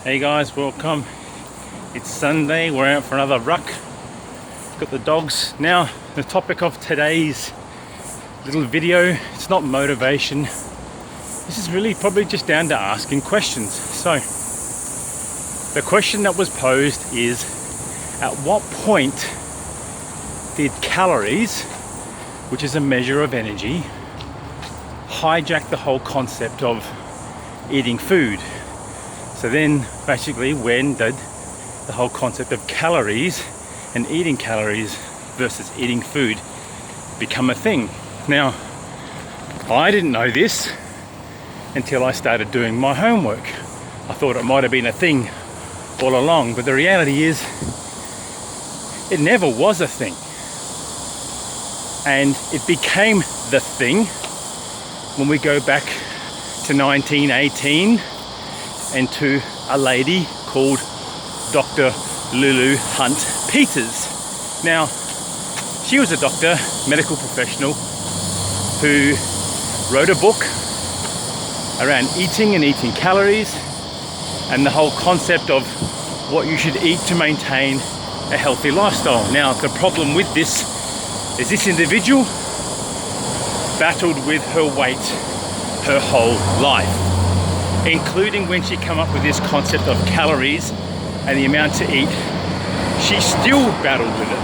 Hey guys, welcome. It's Sunday, we're out for another ruck. Got the dogs. Now, the topic of today's little video, it's not motivation. This is really probably just down to asking questions. So, the question that was posed is, at what point did calories, which is a measure of energy, hijack the whole concept of eating food? So then basically, when did the whole concept of calories and eating calories versus eating food become a thing? Now, I didn't know this until I started doing my homework. I thought it might have been a thing all along, but the reality is it never was a thing. And it became the thing when we go back to 1918 and to a lady called Dr. Lulu Hunt Peters. Now, she was a doctor, medical professional, who wrote a book around eating and eating calories and the whole concept of what you should eat to maintain a healthy lifestyle. Now, the problem with this is this individual battled with her weight her whole life, including when she came up with this concept of calories and the amount to eat. She still battled with it,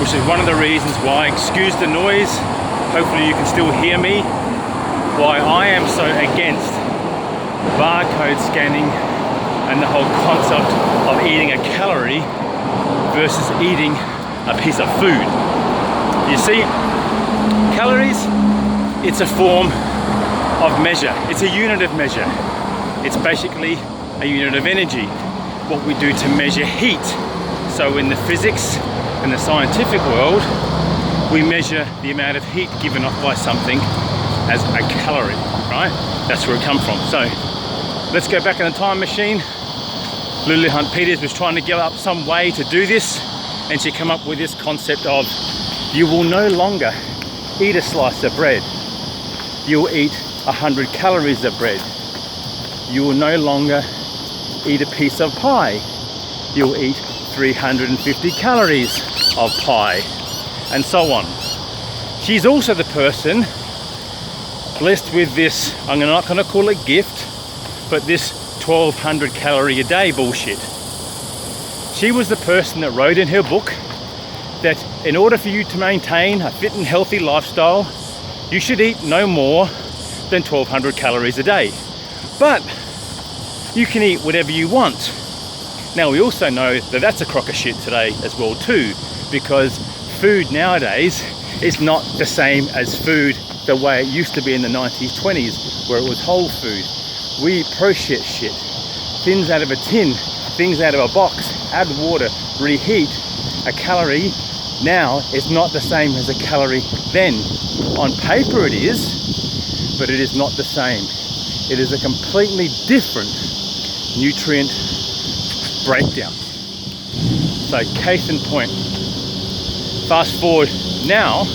which is one of the reasons why, excuse the noise, hopefully you can still hear me, why I am so against barcode scanning and the whole concept of eating a calorie versus eating a piece of food. You see, calories, it's a form of measure. It's a unit of measure. It's basically a unit of energy, what we do to measure heat. So in the physics and the scientific world, we measure the amount of heat given off by something as a calorie, right? That's where it comes from. So let's go back in the time machine. Lulu Hunt Peters was trying to give up some way to do this, and she came up with this concept of, you will no longer eat a slice of bread. You'll eat 100 calories of bread. You will no longer eat a piece of pie. You'll eat 350 calories of pie, and so on. She's also the person blessed with this, I'm not going to call it gift, but this 1200 calorie a day bullshit. She was the person that wrote in her book that in order for you to maintain a fit and healthy lifestyle, you should eat no more than 1200 calories a day. But you can eat whatever you want. Now, we also know that that's a crock of shit today as well too, because food nowadays is not the same as food the way it used to be in the 90s, 20s, where it was whole food. We eat processed shit, things out of a tin, things out of a box, add water, reheat. A calorie now is not the same as a calorie then. On paper it is, but it is not the same. It is a completely different nutrient breakdown. So case in point, fast forward now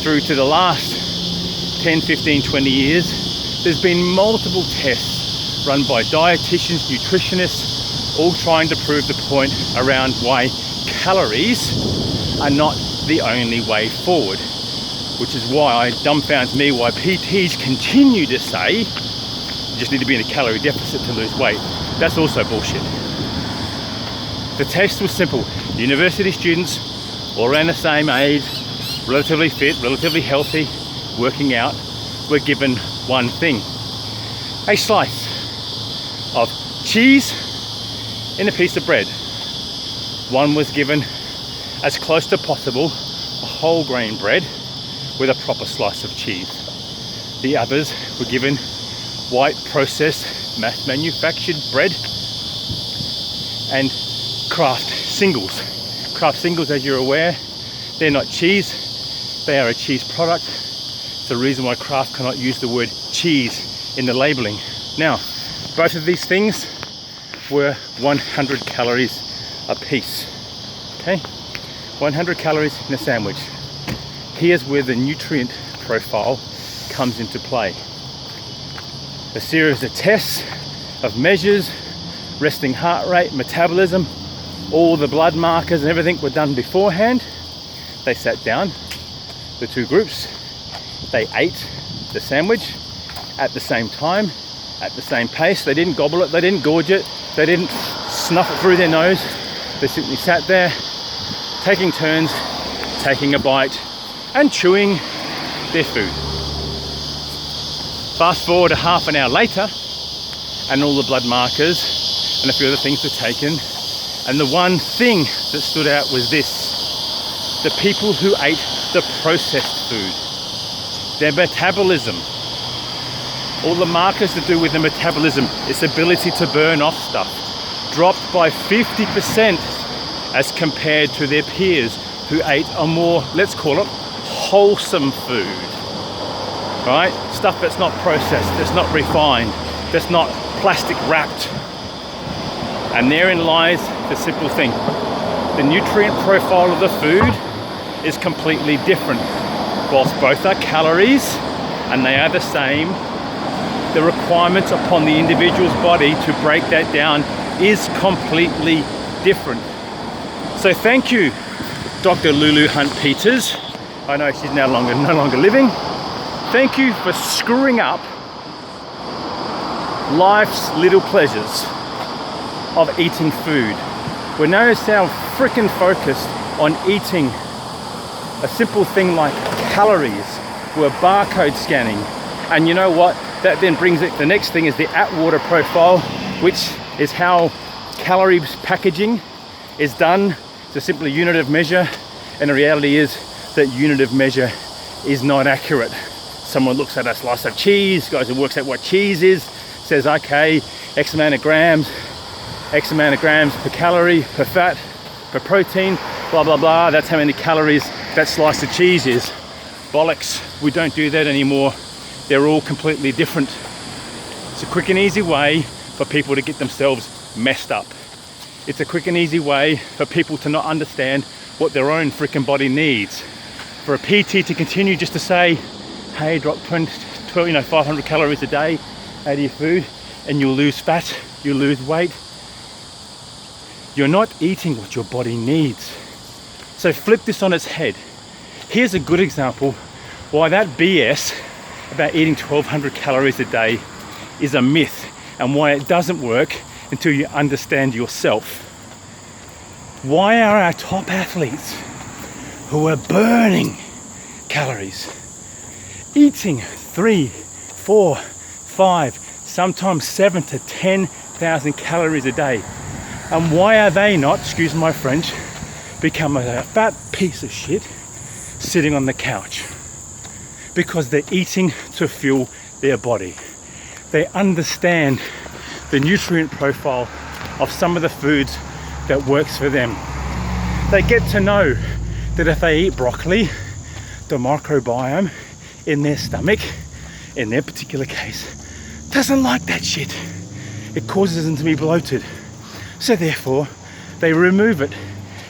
through to the last 10, 15, 20 years, there's been multiple tests run by dietitians, nutritionists, all trying to prove the point around why calories are not the only way forward, which is why it dumbfounds me why PTs continue to say you just need to be in a calorie deficit to lose weight. That's also bullshit. The test was simple. University students, all around the same age, relatively fit, relatively healthy, working out, were given one thing: a slice of cheese in a piece of bread. One was given as close to possible a whole grain bread with a proper slice of cheese. The others were given white processed mass manufactured bread and Kraft singles. Kraft singles, as you're aware, they're not cheese, they are a cheese product. It's the reason why Kraft cannot use the word cheese in the labeling. Now, both of these things were 100 calories a piece. Okay, 100 calories in a sandwich. Here's where the nutrient profile comes into play. A series of tests, of measures, resting heart rate, metabolism, all the blood markers and everything were done beforehand. They sat down, the two groups, they ate the sandwich at the same time, at the same pace. They didn't gobble it, they didn't gorge it, they didn't snuff it through their nose. They simply sat there, taking turns, taking a bite and chewing their food. Fast forward a half an hour later, and all the blood markers and a few other things were taken. And the one thing that stood out was this: the people who ate the processed food, their metabolism, all the markers to do with the metabolism, its ability to burn off stuff, dropped by 50% as compared to their peers who ate a more, let's call it, wholesome food. Right? Stuff that's not processed, that's not refined, that's not plastic wrapped. And therein lies the simple thing. The nutrient profile of the food is completely different. Whilst both are calories and they are the same, the requirements upon the individual's body to break that down is completely different. So thank you, Dr. Lulu Hunt Peters. I know she's no longer living. Thank you for screwing up life's little pleasures of eating food. We're now so freaking focused on eating a simple thing like calories. We're barcode scanning. And you know what? That then brings it, the next thing is the Atwater profile, which is how calories packaging is done. It's a simple unit of measure, and the reality is that unit of measure is not accurate. Someone looks at a slice of cheese, guys who works out what cheese is, says, okay, X amount of grams per calorie, per fat, per protein, blah, blah, blah. That's how many calories that slice of cheese is. Bollocks, we don't do that anymore. They're all completely different. It's a quick and easy way for people to get themselves messed up. It's a quick and easy way for people to not understand what their own freaking body needs. For a PT to continue just to say, hey, drop 500 calories a day out of your food and you'll lose fat, you'll lose weight. You're not eating what your body needs. So flip this on its head. Here's a good example why that BS about eating 1200 calories a day is a myth, and why it doesn't work until you understand yourself. Why are our top athletes who are burning calories eating 3, 4, 5, sometimes 7 to 10,000 calories a day? And why are they not, excuse my French, become a fat piece of shit sitting on the couch? Because they're eating to fuel their body. They understand the nutrient profile of some of the foods that works for them. They get to know that if they eat broccoli, the microbiome in their stomach, in their particular case, doesn't like that shit. It causes them to be bloated. So therefore, they remove it.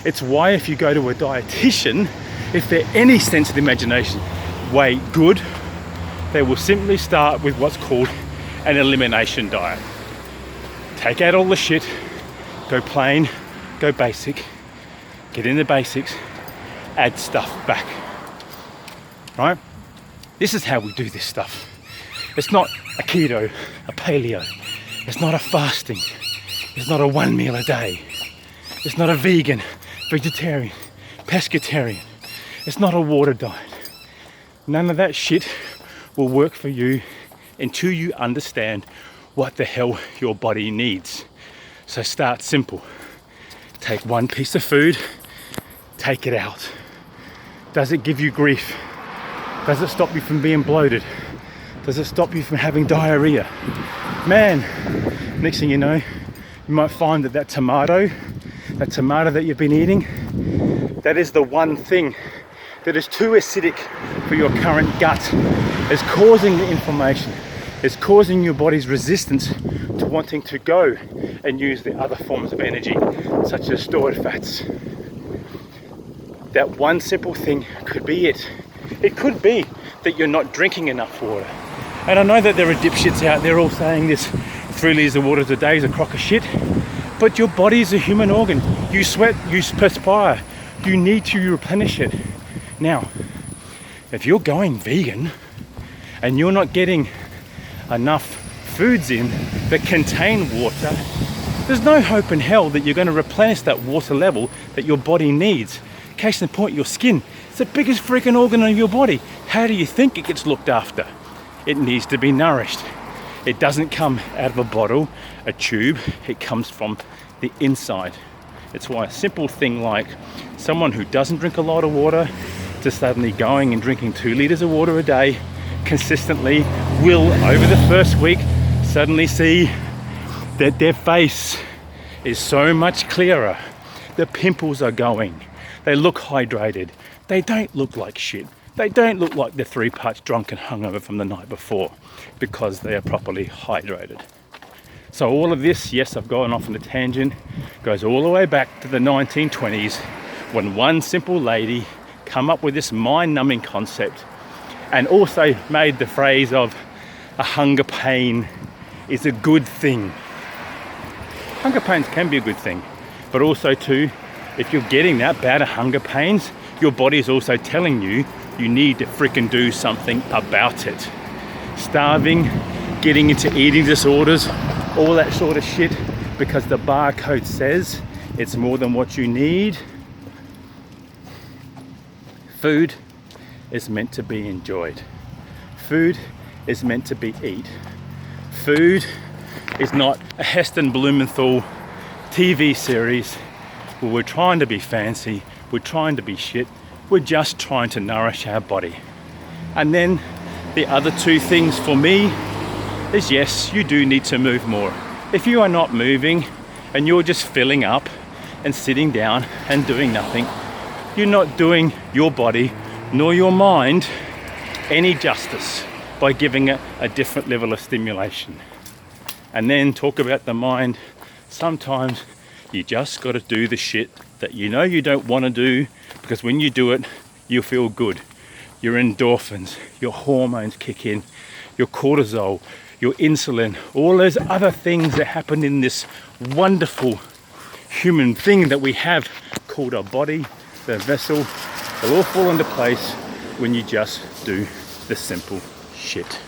It's why if you go to a dietitian, if they're any sense of the imagination way good, they will simply start with what's called an elimination diet. Take out all the shit, go plain, go basic, get in the basics, add stuff back. Right? This is how we do this stuff. It's not a keto, a paleo. It's not a fasting. It's not a one meal a day. It's not a vegan, vegetarian, pescatarian. It's not a water diet. None of that shit will work for you until you understand what the hell your body needs. So start simple. Take one piece of food, take it out. Does it give you grief? Does it stop you from being bloated? Does it stop you from having diarrhea? Man, next thing you know, you might find that tomato that you've been eating, that is the one thing that is too acidic for your current gut. It's causing the inflammation. It's causing your body's resistance to wanting to go and use the other forms of energy, such as stored fats. That one simple thing could be it. It could be that you're not drinking enough water. And I know that there are dipshits out there all saying this 3 liters of water a day is a crock of shit. But your body is a human organ. You sweat, you perspire. You need to replenish it. Now, if you're going vegan and you're not getting enough foods in that contain water, there's no hope in hell that you're going to replenish that water level that your body needs. Case in point, your skin. It's the biggest freaking organ of your body. How do you think it gets looked after? It needs to be nourished. It doesn't come out of a bottle, a tube. It comes from the inside. It's why a simple thing like someone who doesn't drink a lot of water to suddenly going and drinking 2 liters of water a day consistently will, over the first week, suddenly see that their face is so much clearer. The pimples are going. They look hydrated. They don't look like shit. They don't look like they're 3 parts drunk and hungover from the night before because they are properly hydrated. So all of this, yes, I've gone off on a tangent, goes all the way back to the 1920s when one simple lady came up with this mind-numbing concept and also made the phrase of a hunger pain is a good thing. Hunger pains can be a good thing, but also too, if you're getting that bad of hunger pains, your body is also telling you you need to freaking do something about it. Starving, getting into eating disorders, all that sort of shit, because the barcode says it's more than what you need. Food is meant to be enjoyed. Food is meant to be eat. Food is not a Heston Blumenthal TV series where we're trying to be fancy, we're trying to be shit, we're just trying to nourish our body. And then the other 2 things for me is, yes, you do need to move more. If you are not moving and you're just filling up and sitting down and doing nothing, you're not doing your body nor your mind any justice by giving it a different level of stimulation. And then talk about the mind. Sometimes you just got to do the shit that you know you don't want to do, because when you do it, you feel good. Your endorphins, your hormones kick in, your cortisol, your insulin, all those other things that happen in this wonderful human thing that we have called our body, the vessel. They'll all fall into place when you just do the simple shit.